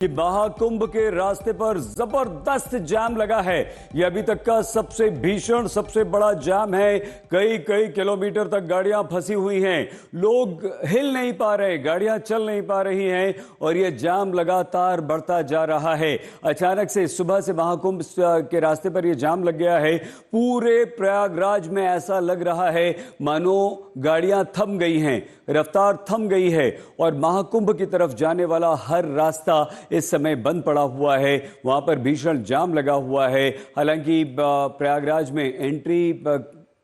कि महाकुंभ के रास्ते पर जबरदस्त जाम लगा है। यह अभी तक का सबसे भीषण, सबसे बड़ा जाम है। कई कई किलोमीटर तक गाड़ियां फंसी हुई हैं, लोग हिल नहीं पा रहे, गाड़ियां चल नहीं पा रही हैं और यह जाम लगातार बढ़ता जा रहा है। अचानक से सुबह से महाकुंभ के रास्ते पर यह जाम लग गया है। पूरे प्रयागराज में ऐसा लग रहा है मानो गाड़ियां थम गई हैं, रफ्तार थम गई है और महाकुंभ की तरफ जाने वाला हर रास्ता इस समय बंद पड़ा हुआ है। वहां पर भीषण जाम लगा हुआ है। हालांकि प्रयागराज में एंट्री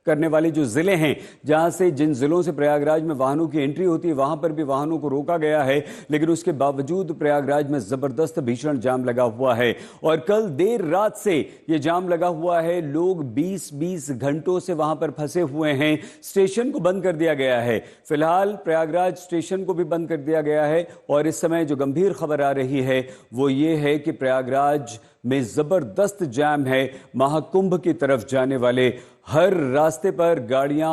करने वाले जो जिले हैं, जहां से जिन जिलों से प्रयागराज में वाहनों की एंट्री होती है, वहां पर भी वाहनों को रोका गया है, लेकिन उसके बावजूद प्रयागराज में जबरदस्त भीषण जाम लगा हुआ है। और कल देर रात से यह जाम लगा हुआ है। लोग 20-20 घंटों से वहां पर फंसे हुए हैं। स्टेशन को बंद कर दिया गया है। फिलहाल प्रयागराज स्टेशन को भी बंद कर दिया गया है और इस समय जो गंभीर खबर आ रही है वो ये है कि प्रयागराज में जबरदस्त जाम है। महाकुंभ की तरफ जाने वाले हर रास्ते पर गाड़ियां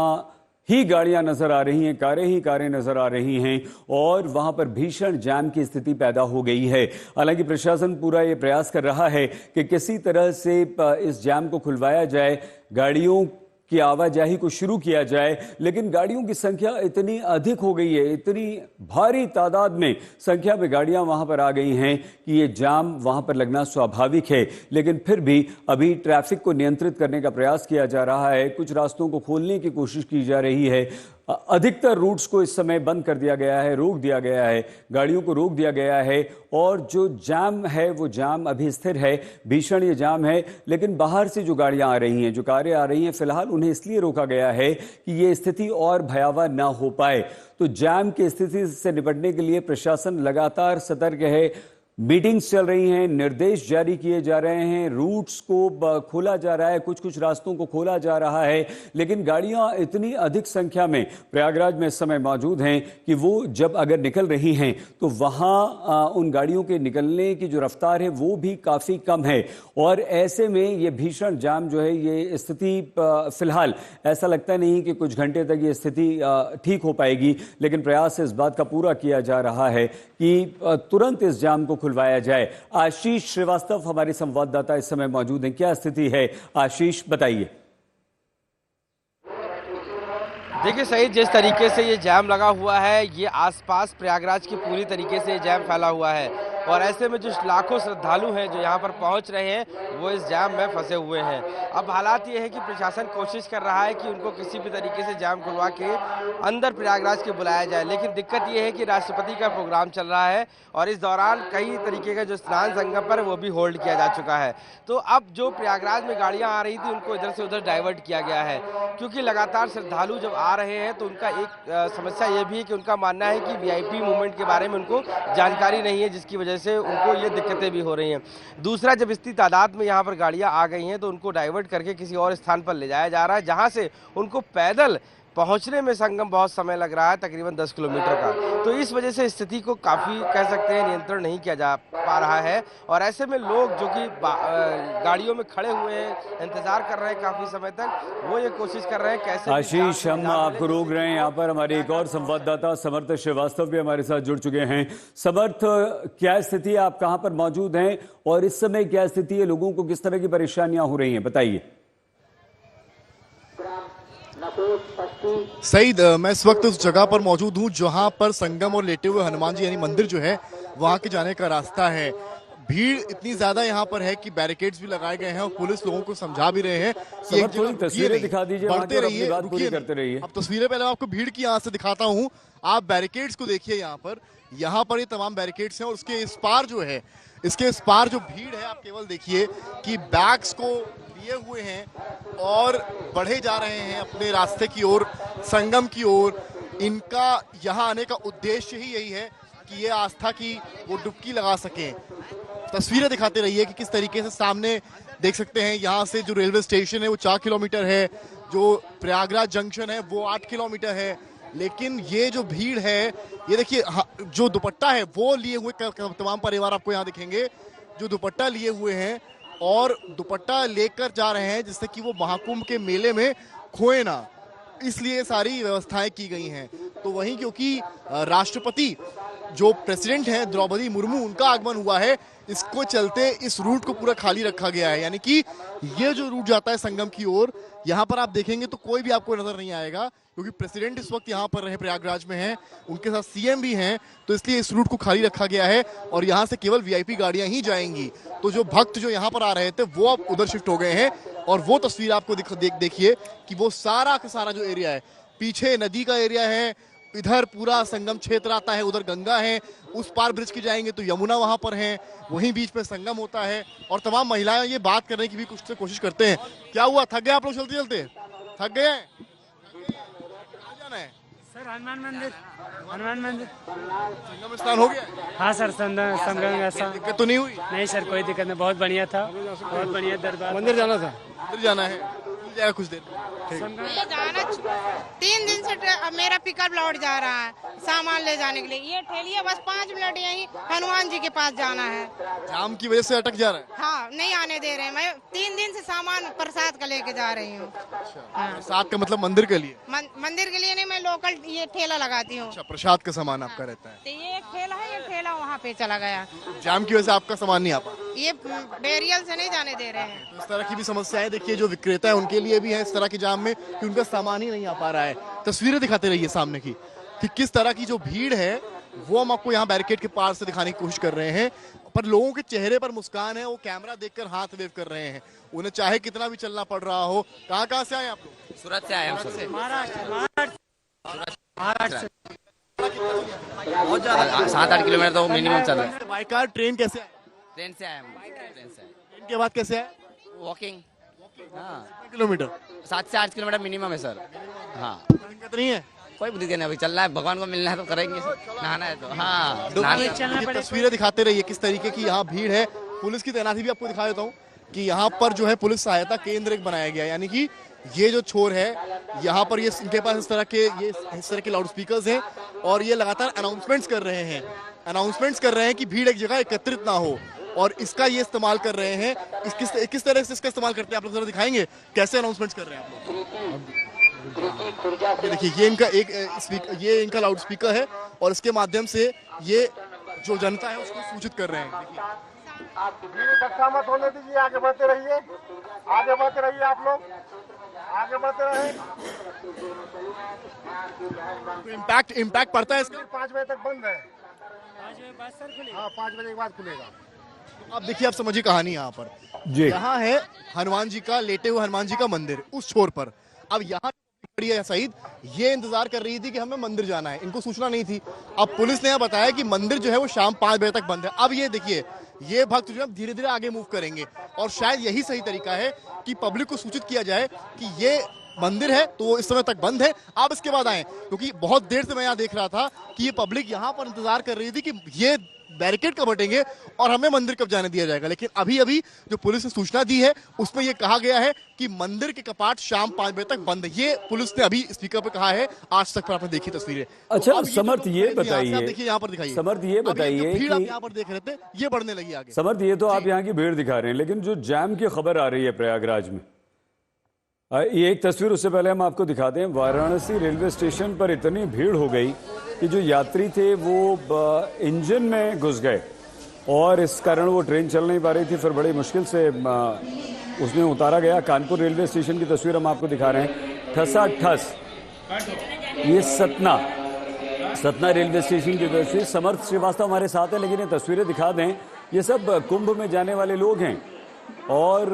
ही गाड़ियां नजर आ रही हैं, कारें ही कारें नजर आ रही हैं और वहां पर भीषण जाम की स्थिति पैदा हो गई है। हालांकि प्रशासन पूरा यह प्रयास कर रहा है कि किसी तरह से इस जाम को खुलवाया जाए, गाड़ियों की आवाजाही को शुरू किया जाए, लेकिन गाड़ियों की संख्या इतनी अधिक हो गई है, इतनी भारी तादाद में संख्या में गाड़ियां वहां पर आ गई हैं कि ये जाम वहां पर लगना स्वाभाविक है। लेकिन फिर भी अभी ट्रैफिक को नियंत्रित करने का प्रयास किया जा रहा है। कुछ रास्तों को खोलने की कोशिश की जा रही है। अधिकतर रूट्स को इस समय बंद कर दिया गया है, रोक दिया गया है, गाड़ियों को रोक दिया गया है और जो जाम है वो जाम अभी स्थिर है। भीषण ये जाम है, लेकिन बाहर से जो गाड़ियां आ रही हैं, जो कारें आ रही हैं, फिलहाल उन्हें इसलिए रोका गया है कि ये स्थिति और भयावह ना हो पाए। तो जाम की स्थिति से निपटने के लिए प्रशासन लगातार सतर्क है। मीटिंग्स चल रही हैं, निर्देश जारी किए जा रहे हैं, रूट्स को खोला जा रहा है, कुछ कुछ रास्तों को खोला जा रहा है, लेकिन गाड़ियां इतनी अधिक संख्या में प्रयागराज में इस समय मौजूद हैं कि वो जब अगर निकल रही हैं तो वहां उन गाड़ियों के निकलने की जो रफ्तार है वो भी काफ़ी कम है। और ऐसे में ये भीषण जाम जो है, ये स्थिति फिलहाल ऐसा लगता नहीं कि कुछ घंटे तक ये स्थिति ठीक हो पाएगी, लेकिन प्रयास इस बात का पूरा किया जा रहा है कि तुरंत इस जाम को खुलवाया जाए। आशीष श्रीवास्तव हमारे संवाददाता इस समय मौजूद हैं। क्या स्थिति है आशीष, बताइए। देखिए सही, जिस तरीके से ये जाम लगा हुआ है, ये आसपास प्रयागराज की पूरी तरीके से जाम फैला हुआ है और ऐसे में जो लाखों श्रद्धालु हैं जो यहाँ पर पहुँच रहे हैं वो इस जाम में फंसे हुए हैं। अब हालात ये है कि प्रशासन कोशिश कर रहा है कि उनको किसी भी तरीके से जाम खुलवा के अंदर प्रयागराज के बुलाया जाए, लेकिन दिक्कत ये है कि राष्ट्रपति का प्रोग्राम चल रहा है और इस दौरान कई तरीके का जो स्नान संगम पर वो भी होल्ड किया जा चुका है। तो अब जो प्रयागराज में गाड़ियाँ आ रही थी उनको इधर से उधर डाइवर्ट किया गया है, क्योंकि लगातार श्रद्धालु जब आ रहे हैं तो उनका एक समस्या ये भी है कि उनका मानना है कि वीआईपी मूवमेंट के बारे में उनको जानकारी नहीं है, जिसकी वजह से उनको ये दिक्कतें भी हो रही हैं। दूसरा, जब इतनी तादाद में यहाँ पर गाड़ियाँ आ गई हैं तो उनको डाइवर्ट करके किसी और स्थान पर ले जाया जा रहा है, जहाँ से उनको पैदल पहुंचने में संगम बहुत समय लग रहा है, तकरीबन 10 किलोमीटर का। तो इस वजह से स्थिति को काफ़ी कह सकते हैं नियंत्रण नहीं किया जा पा रहा है और ऐसे में लोग जो कि गाड़ियों में खड़े हुए हैं, इंतजार कर रहे हैं काफ़ी समय तक, वो ये कोशिश कर रहे हैं कैसे। आशीष, हम आपको रोक रहे हैं। यहाँ पर हमारे एक और संवाददाता समर्थ श्रीवास्तव भी हमारे साथ जुड़ चुके हैं। समर्थ, क्या स्थिति है, आप कहाँ पर मौजूद हैं और इस समय क्या स्थिति है, लोगों को किस तरह की परेशानियां हो रही हैं, बताइए। सईद, मैं इस वक्त उस जगह पर मौजूद हूं जहां पर संगम और लेटे हुए हनुमान जी यानी मंदिर जो है वहां के जाने का रास्ता है। भीड़ इतनी ज्यादा यहाँ पर है कि बैरिकेड्स भी लगाए गए हैं और पुलिस लोगों को समझा भी रहे हैं कि एक जगह तस्वीरें दिखा दीजिए, बढ़ते रहिए, बात पूरी करते रहिए। अब तस्वीरें पहले आपको भीड़ की यहाँ से दिखाता हूँ। आप बैरिकेड्स को देखिए, यहाँ पर ये तमाम बैरिकेड्स हैं और उसके इस पार जो है, इसके इस पार जो भीड़ है, आप केवल देखिए कि बैग्स को लिए हुए हैं और बढ़े जा रहे हैं अपने रास्ते की ओर, संगम की ओर। इनका यहाँ आने का उद्देश्य ही यही है कि ये आस्था की वो डुबकी लगा सकें। तस्वीरें दिखाते रहिए कि किस तरीके से सामने देख सकते हैं, यहाँ से जो रेलवे स्टेशन है वो 4 किलोमीटर है, जो प्रयागराज जंक्शन है वो 8 किलोमीटर है, लेकिन ये जो भीड़ है, ये देखिए जो दुपट्टा है वो लिए हुए तमाम परिवार आपको यहाँ दिखेंगे जो दुपट्टा लिए हुए हैं और दुपट्टा लेकर जा रहे हैं जिससे कि वो महाकुंभ के मेले में खोए ना, इसलिए सारी व्यवस्थाएं की गई हैं। तो वहीं क्योंकि राष्ट्रपति जो प्रेसिडेंट हैं द्रौपदी मुर्मू, उनका आगमन हुआ है, इसको चलते इस रूट को पूरा खाली रखा गया है। यानी कि ये जो रूट जाता है संगम की ओर, यहाँ पर आप देखेंगे तो कोई भी आपको नजर नहीं आएगा, क्योंकि प्रेसिडेंट इस वक्त यहाँ पर रहे प्रयागराज में हैं, उनके साथ सीएम भी हैं, तो इसलिए इस रूट को खाली रखा गया है और यहाँ से केवल वीआईपी गाड़ियां ही जाएंगी। तो जो भक्त जो यहाँ पर आ रहे थे वो अब उधर शिफ्ट हो गए हैं और वो तस्वीर आपको देखिए कि वो सारा का सारा जो एरिया है, पीछे नदी का एरिया है, इधर पूरा संगम क्षेत्र आता है, उधर गंगा है, उस पार ब्रिज के जाएंगे तो यमुना वहां पर है, वहीं बीच पे संगम होता है। और तमाम महिलाएं ये बात करने की भी कुछ से कोशिश करते हैं। क्या हुआ, थक गए आप लोग चलते चलते? थक गए? कहाँ जाना है सर? हनुमान मंदिर। हनुमान मंदिर संगम स्नान हो गया? हाँ सर, संगम ऐसा दिक्कत तो नहीं हुई? नहीं सर, कोई दिक्कत नहीं, बहुत बढ़िया था, बहुत बढ़िया दरबार। मंदिर जाना था। मंदिर जाना है, मिल जाएगा कुछ देर। ये जाना 3 दिन से मेरा पिकअप लौट जा रहा है सामान ले जाने के लिए। ये ठेलिया बस 5 मिनट यहीं हनुमान जी के पास जाना है। जाम की वजह से अटक जा रहा है? हाँ, नहीं आने दे रहे हैं। मैं 3 दिन से सामान प्रसाद का लेके जा रही हूँ। प्रसाद का मतलब मंदिर के लिए? मंदिर के लिए नहीं, मैं लोकल ये ठेला लगाती हूँ। अच्छा, प्रसाद का सामान आपका रहता है। तो ये एक ठेला है, ये ठेला वहाँ पे चला गया। जाम की वजह से आपका सामान नहीं आ पा? ये बैरियल से नहीं जाने दे रहे हैं। तो इस तरह की भी समस्याएं देखिए जो विक्रेता है उनके लिए भी है इस तरह के जाम में, कि उनका सामान ही नहीं आ पा रहा है। तस्वीरें दिखाते रहिए सामने की कि किस तरह की जो भीड़ है वो हम आपको यहाँ बैरिकेड के पार से दिखाने की कोशिश कर रहे हैं, पर लोगों के चेहरे पर मुस्कान है, वो कैमरा देखकर हाथ वेव कर रहे हैं, उन्हें चाहे कितना भी चलना पड़ रहा हो। कहाँ से आए आप लोग? सूरत से आए हम। महाराष्ट्र बहुत ज्यादा 7-8 किलोमीटर तो मिनिमम चल रहा है। बाई कार, ट्रेन कैसे आए? ट्रेन से आए हम। ट्रेन से ट्रेन के बाद कैसे आए? वॉकिंग। हाँ, कितने किलोमीटर? 7 से 8 किलोमीटर मिनिमम है सर। हाँ, दिक्कत नहीं है? कोई दिक्कत नहीं, अभी चल रहा है, भगवान को मिलना है तो करेंगे, नहाना है तो। हाँ, ये तस्वीरें दिखाते रहिए किस तरीके की यहाँ भीड़ है। पुलिस की तैनाती भी आपको दिखा देता हूँ कि यहाँ पर जो है पुलिस सहायता केंद्र एक बनाया गया है। यानी कि ये जो छोर है यहाँ पर, ये इनके पास इस तरह के लाउड स्पीकर्स हैं और ये लगातार अनाउंसमेंट्स कर रहे हैं कि भीड़ एक जगह एकत्रित ना हो, और इसका ये इस्तेमाल कर रहे हैं। किस तरह से इसका इस्तेमाल करते हैं आप लोग जरा दिखाएंगे, कैसे अनाउंसमेंट्स कर रहे हैं आप लोग? देखिए ये इनका लाउड स्पीकर है और इसके माध्यम से ये जो जनता है उसको सूचित कर रहे हैं। धक्का मत होने दीजिए, आगे बढ़ते रहिए, आप लोग आगे बढ़ते रहे। इम्पैक्ट पड़ता है इसका? 5 बजे तक बंद है। 5 बजे के बाद खुलेगा। अब देखिए, आप समझिए कहानी यहाँ पर। जी, यहाँ है हनुमान जी का, लेटे हुए हनुमान जी का मंदिर उस छोर पर। अब यहाँ सईद ये इंतजार कर रही थी कि हमें मंदिर जाना है, इनको सूचना नहीं थी। अब पुलिस ने यहाँ बताया कि मंदिर जो है वो शाम 5 बजे तक बंद है। अब ये देखिए, ये भक्त जो है धीरे धीरे आगे मूव करेंगे और शायद यही सही तरीका है कि पब्लिक को सूचित किया जाए कि ये मंदिर है तो वो इस समय तक बंद है, आप इसके बाद आए। क्योंकि बहुत देर से मैं यहाँ देख रहा था कि ये पब्लिक यहाँ पर इंतजार कर रही थी कि ये बैरिकेड कब हटेंगे और हमें मंदिर कब जाने दिया जाएगा। लेकिन अभी जो पुलिस ने सूचना दी है उसमें ये कहा गया है कि मंदिर के कपाट शाम 5 बजे तक बंद है। ये पुलिस ने अभी स्पीकर पे कहा है। आज तक पर आपने देखी तस्वीरें। अच्छा अब समर्थ ये बताइए, देखिए यहाँ पर दिखाइए, समर्थ ये बताइए भीड़ आप कि यहाँ पर देख रहे थे ये बढ़ने लगी आगे। समर्थ ये तो आप यहाँ की भीड़ दिखा रहे हैं, लेकिन जो जैम की खबर आ रही है प्रयागराज में, ये एक तस्वीर उससे पहले हम आपको दिखाते हैं। वाराणसी रेलवे स्टेशन पर इतनी भीड़ हो गई कि जो यात्री थे वो इंजन में घुस गए और इस कारण वो ट्रेन चल नहीं पा रही थी। फिर बड़ी मुश्किल से उसमें उतारा गया। कानपुर रेलवे स्टेशन की तस्वीर हम आपको दिखा रहे हैं। ठसाठस ये सतना रेलवे स्टेशन की तस्वीर। समर्थ श्रीवास्तव हमारे साथ है, लेकिन ये तस्वीरें दिखा दें, ये सब कुंभ में जाने वाले लोग हैं और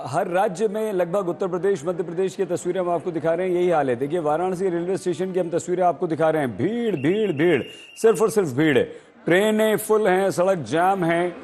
हर राज्य में लगभग उत्तर प्रदेश, मध्य प्रदेश की तस्वीरें हम आपको दिखा रहे हैं। यही हाल है। देखिए वाराणसी रेलवे स्टेशन की हम तस्वीरें आपको दिखा रहे हैं। भीड़ भीड़ भीड़, सिर्फ और सिर्फ भीड़ है। ट्रेनें फुल हैं, सड़क जाम है।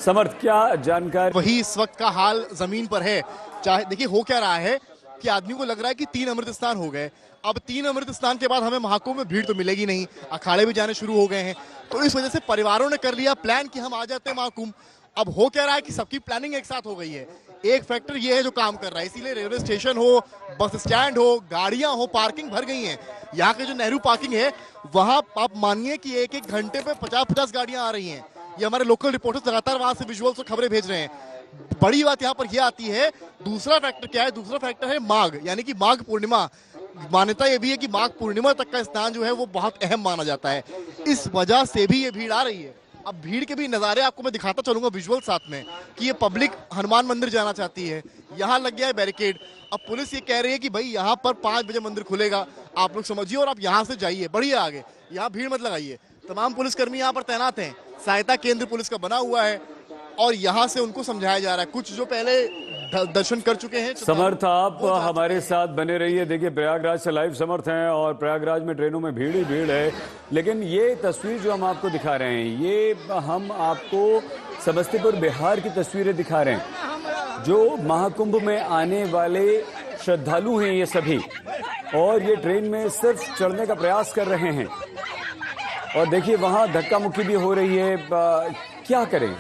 समर्थ क्या जानकारी? वही इस वक्त का हाल जमीन पर है। चाहे देखिए हो क्या रहा है कि आदमी को लग रहा है कि 3 अमृत स्नान हो गए। अब 3 अमृत स्नान के बाद हमें महाकुंभ में भीड़ तो मिलेगी नहीं, अखाड़े भी जाने शुरू हो गए हैं। तो इस वजह से परिवारों ने कर लिया प्लान कि हम आ जाते हैं महाकुंभ। अब हो क्या रहा है कि सबकी प्लानिंग एक साथ हो गई है। एक फैक्टर ये है जो काम कर रहा है, इसीलिए रेलवे स्टेशन हो, बस स्टैंड हो, गाड़ियां हो, पार्किंग भर गई हैं। यहाँ के जो नेहरू पार्किंग है वहां आप मानिए कि एक घंटे पे 50-50 गाड़ियां आ रही हैं। ये हमारे लोकल रिपोर्टर्स लगातार वहां से विजुअल्स और खबरें भेज रहे हैं। बड़ी बात यहाँ पर यह आती है, दूसरा फैक्टर क्या है? दूसरा फैक्टर है माघ, यानी कि माघ पूर्णिमा। मान्यता ये भी है कि माघ पूर्णिमा तक का स्नान जो है वो बहुत अहम माना जाता है, इस वजह से भी ये भीड़ आ रही है। अब भीड़ के भी नज़ारे आपको मैं दिखाता चलूंगा विजुअल साथ में कि ये पब्लिक हनुमान मंदिर जाना चाहती है, यहाँ लग गया है बैरिकेड। अब पुलिस ये कह रही है कि भाई यहाँ पर 5 बजे मंदिर खुलेगा, आप लोग समझिए और आप यहाँ से जाइए, बढ़िए आगे, यहाँ भीड़ मत लगाइए। तमाम पुलिसकर्मी यहाँ पर तैनात हैं, सहायता केंद्र पुलिस का बना हुआ है और यहाँ से उनको समझाया जा रहा है। कुछ जो पहले दर्शन कर चुके हैं समर्थ, आप हमारे साथ बने रहिए। देखिए, प्रयागराज से लाइव समर्थ हैं और प्रयागराज में ट्रेनों में भीड़ ही भीड़ है। लेकिन ये तस्वीर जो हम आपको दिखा रहे हैं, ये हम आपको समस्तीपुर बिहार की तस्वीरें दिखा रहे हैं। जो महाकुंभ में आने वाले श्रद्धालु हैं ये सभी, और ये ट्रेन में सिर्फ चढ़ने का प्रयास कर रहे हैं। और देखिए, वहाँ धक्का मुक्की भी हो रही है। क्या करें,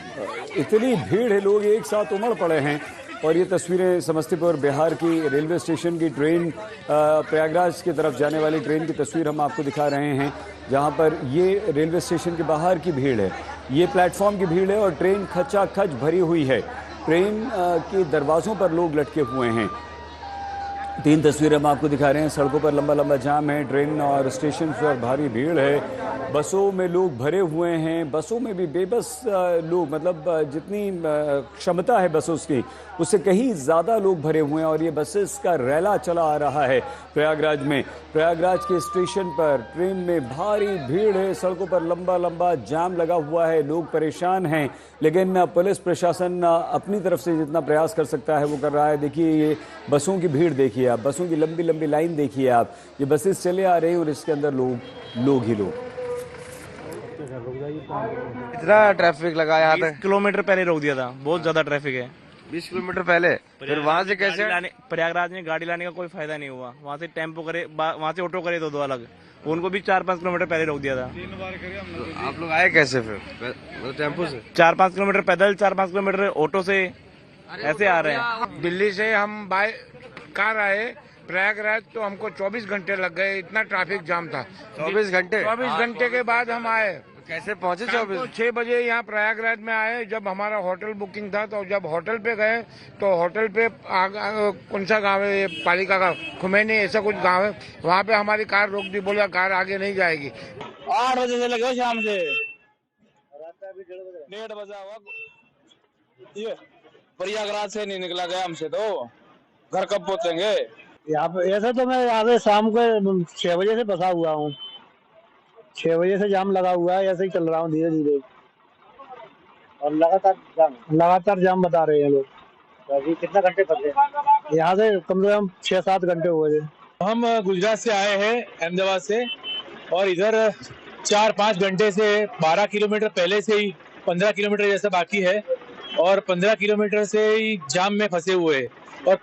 इतनी भीड़ है, लोग एक साथ उमड़ पड़े हैं। और ये तस्वीरें समस्तीपुर बिहार की रेलवे स्टेशन की ट्रेन, प्रयागराज की तरफ जाने वाली ट्रेन की तस्वीर हम आपको दिखा रहे हैं, जहां पर ये रेलवे स्टेशन के बाहर की भीड़ है, ये प्लेटफॉर्म की भीड़ है और ट्रेन खचाखच भरी हुई है। ट्रेन के दरवाज़ों पर लोग लटके हुए हैं। 3 तस्वीरें हम आपको दिखा रहे हैं। सड़कों पर लंबा लंबा जाम है, ट्रेन और स्टेशन पर भारी भीड़ है, बसों में लोग भरे हुए हैं। बसों में भी बेबस लोग, मतलब जितनी क्षमता है बसों की उससे कहीं ज़्यादा लोग भरे हुए हैं। और ये बसेस का रैला चला आ रहा है प्रयागराज में। प्रयागराज के स्टेशन पर ट्रेन में भारी भीड़ है, सड़कों पर लंबा लंबा जाम लगा हुआ है, लोग परेशान हैं। लेकिन पुलिस प्रशासन अपनी तरफ से जितना प्रयास कर सकता है वो कर रहा है। देखिए, ये बसों की भीड़ देखिए आप, बसों की लंबी लंबी लाइन देखिए आप। ये बसेस चले आ रहे हैं और इसके अंदर लोग ही लोग। इतना ट्रैफिक लगा यहाँ तक? किलोमीटर पहले रोक दिया था, बहुत ज्यादा ट्रैफिक है। 20 किलोमीटर पहले, फिर वहाँ से कैसे? प्रयागराज में गाड़ी लाने का कोई फायदा नहीं हुआ। वहाँ से टेम्पो करे, वहाँ से ऑटो करे दो अलग, उनको भी 4-5 किलोमीटर पहले रोक दिया था। तो आप लोग आए कैसे फिर? टेम्पो से 4-5 किलोमीटर पैदल, 4-5 किलोमीटर ऑटो से, ऐसे आ रहे हैं। दिल्ली से हम बाय कार आए प्रयागराज, तो हमको 24 घंटे लग गए, इतना ट्रैफिक जाम था। 24 घंटे? 24 घंटे के बाद हम आए। कैसे पहुंचे? 6 बजे यहाँ प्रयागराज में आए। जब हमारा होटल बुकिंग था, तो जब होटल पे गए तो होटल पे कौन सा गाँव है, पालिका का खुमैनी ऐसा कुछ गाँव है, वहाँ पे हमारी कार रोक दी, बोला कार आगे नहीं जाएगी। 8 बजे से लगे शाम से, 1:30 बजा हुआ। ये प्रयागराज से नहीं निकला गया हमसे, तो घर कब पहुँचेंगे? यहाँ पे ऐसे तो मैं यहाँ पे शाम को 6 बजे से फंसा हुआ हूँ। 6 बजे से जाम लगा हुआ है, ऐसे ही चल रहा हूँ धीरे धीरे, और लगातार जाम बता रहे हैं लोग। तो अभी कितना घंटे फंसे? यहाँ से कम से कम 6-7 घंटे हुए थे। हम गुजरात से आए हैं, अहमदाबाद से, और इधर 4-5 घंटे से 12 किलोमीटर पहले से ही 15 किलोमीटर जैसा बाकी है, और 15 किलोमीटर से ही जाम में फंसे हुए हैं, और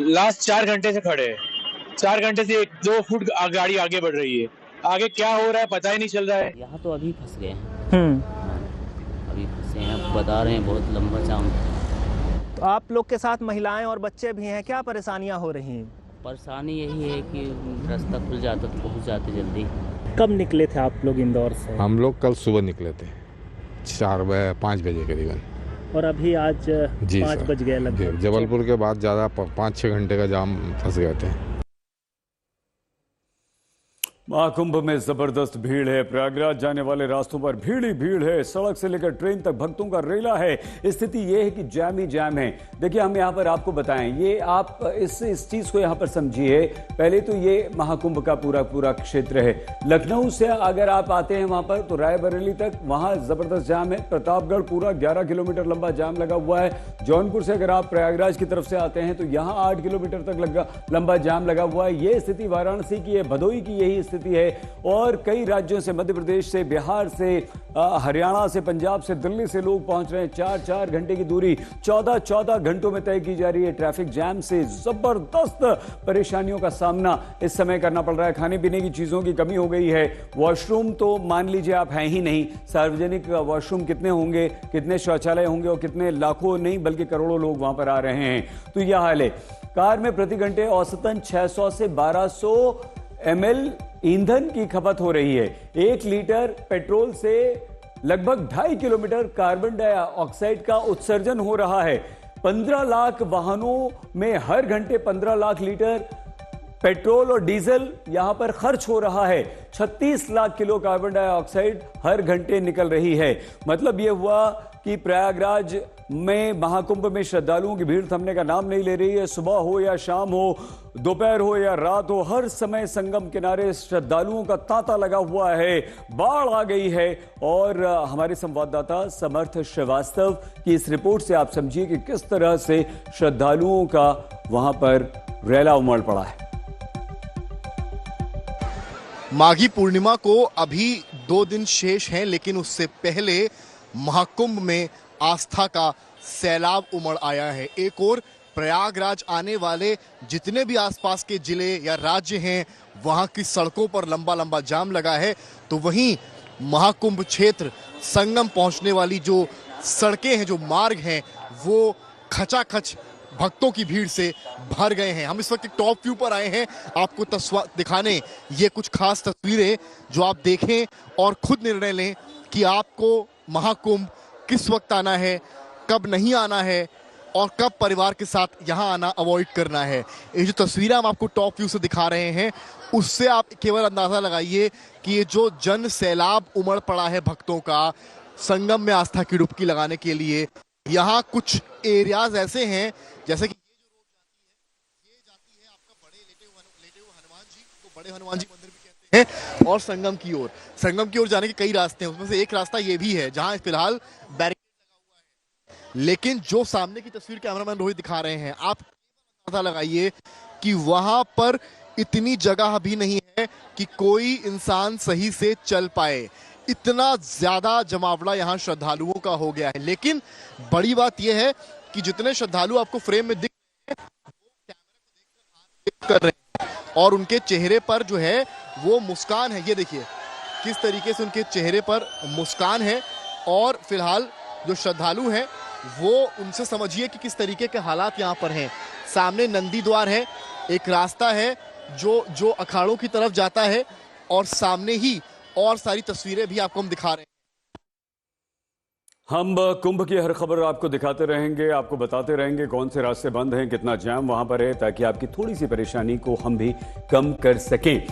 लास्ट 4 घंटे से खड़े हैं। 4 घंटे से 1-2 फुट गाड़ी आगे बढ़ रही है। आगे क्या हो रहा है पता ही नहीं चल रहा है। यहाँ तो अभी फंस गए हैं, अभी फंसे हैं, बता रहे हैं बहुत लंबा जाम। तो आप लोग के साथ महिलाएं और बच्चे भी हैं, क्या परेशानियां हो रही हैं? परेशानी यही है कि रास्ता खुल जाता तो पहुँच जाते जल्दी। कब निकले थे आप लोग इंदौर से? हम लोग कल सुबह निकले थे 5 बजे करीबन, और अभी आज 5 बज गए लगभग। जबलपुर के बाद ज़्यादा 5-6 घंटे का जाम फंस गए थे। महाकुंभ में जबरदस्त भीड़ है। प्रयागराज जाने वाले रास्तों पर भीड़ ही भीड़ है। सड़क से लेकर ट्रेन तक भक्तों का रेला है। स्थिति यह है कि जाम ही जाम है। देखिए, हम यहाँ पर आपको बताएं, ये आप इस चीज को यहाँ पर समझिए। पहले तो ये महाकुंभ का पूरा क्षेत्र है। लखनऊ से अगर आप आते हैं वहां पर, तो रायबरेली तक वहां जबरदस्त जाम है। प्रतापगढ़ पूरा 11 किलोमीटर लंबा जाम लगा हुआ है। जौनपुर से अगर आप प्रयागराज की तरफ से आते हैं तो यहाँ 8 किलोमीटर तक लंबा जाम लगा हुआ है। ये स्थिति वाराणसी की है, भदोही की यही स्थिति है। और कई राज्यों से, मध्य प्रदेश से, बिहार से, हरियाणा से, पंजाब से, दिल्ली से लोग पहुंच रहे हैं। 4-4 घंटे की दूरी 14-14 घंटों में तय की जा रही है। ट्रैफिक जैम से जबरदस्त परेशानियों का सामना इस समय करना पड़ रहा है। खाने पीने की चीजों की कमी हो गई है। वॉशरूम तो मान लीजिए आप हैं ही नहीं। सार्वजनिक वॉशरूम कितने होंगे, कितने शौचालय होंगे, और कितने लाखों नहीं बल्कि करोड़ों लोग वहां पर आ रहे हैं। तो यह हाल है। कार में प्रति घंटे औसतन 600 से 1200 ml ईंधन की खपत हो रही है। 1 लीटर पेट्रोल से लगभग 2.5 किलोमीटर कार्बन डाइऑक्साइड का उत्सर्जन हो रहा है। 15 लाख वाहनों में हर घंटे 15 लाख लीटर पेट्रोल और डीजल यहां पर खर्च हो रहा है। 36 लाख किलो कार्बन डाइऑक्साइड हर घंटे निकल रही है। मतलब यह हुआ कि प्रयागराज में महाकुंभ में श्रद्धालुओं की भीड़ थमने का नाम नहीं ले रही है। सुबह हो या शाम हो, दोपहर हो या रात हो, हर समय संगम किनारे श्रद्धालुओं का तांता लगा हुआ है। बाढ़ आ गई है और हमारे संवाददाता समर्थ श्रीवास्तव की इस रिपोर्ट से आप समझिए कि किस तरह से श्रद्धालुओं का वहां पर रैला उमड़ पड़ा है। माघी पूर्णिमा को अभी 2 दिन शेष हैं, लेकिन उससे पहले महाकुंभ में आस्था का सैलाब उमड़ आया है। एक और प्रयागराज आने वाले जितने भी आसपास के जिले या राज्य हैं, वहां की सड़कों पर लंबा लंबा जाम लगा है, तो वहीं महाकुंभ क्षेत्र संगम पहुंचने वाली जो सड़कें हैं, जो मार्ग हैं, वो खचाखच भक्तों की भीड़ से भर गए हैं। हम इस वक्त टॉप व्यू पर आए हैं आपको दिखाने ये कुछ खास तस्वीरें, जो आप देखें और खुद निर्णय लें कि आपको महाकुंभ किस वक्त आना है, कब नहीं आना है और कब परिवार के साथ यहाँ आना अवॉइड करना है। ये जो तस्वीरें हम आपको टॉप व्यू से दिखा रहे हैं, उससे आप केवल अंदाजा लगाइए कि ये जो जन सैलाब उमड़ पड़ा है भक्तों का संगम में आस्था की डुबकी लगाने के लिए। यहाँ कुछ एरियाज ऐसे हैं, जैसे कि ये जाती है आपका बड़े लेटे हुए हनुमान जी को बड़े हनुमान जी मंदिर भी कहते हैं, और संगम की ओर जाने के कई रास्ते हैं। उसमें से एक रास्ता ये भी है जहां फिलहाल बैरिकेड लगा हुआ है। लेकिन जो सामने की तस्वीर कैमरामैन रोहित दिखा रहे हैं, आप पता लगाइए कि वहां पर इतनी जगह भी नहीं है कि कोई इंसान सही से चल पाए। इतना ज्यादा जमावड़ा यहाँ श्रद्धालुओं का हो गया है। लेकिन बड़ी बात यह है कि जितने श्रद्धालु आपको फ्रेम में दिख रहे हैं, वो कैमरा को देखकर हाथ वेव कर रहे हैं और उनके चेहरे पर जो है वो मुस्कान है। ये देखिए किस तरीके से उनके चेहरे पर मुस्कान है। और फिलहाल जो श्रद्धालु हैं, वो उनसे समझिए कि किस तरीके के हालात यहाँ पर हैं। सामने नंदी द्वार है, एक रास्ता है जो अखाड़ों की तरफ जाता है, और सामने ही और सारी तस्वीरें भी आपको हम दिखा रहे हैं। हम कुंभ की हर खबर आपको दिखाते रहेंगे, आपको बताते रहेंगे कौन से रास्ते बंद हैं, कितना जाम वहां पर है, ताकि आपकी थोड़ी सी परेशानी को हम भी कम कर सकें।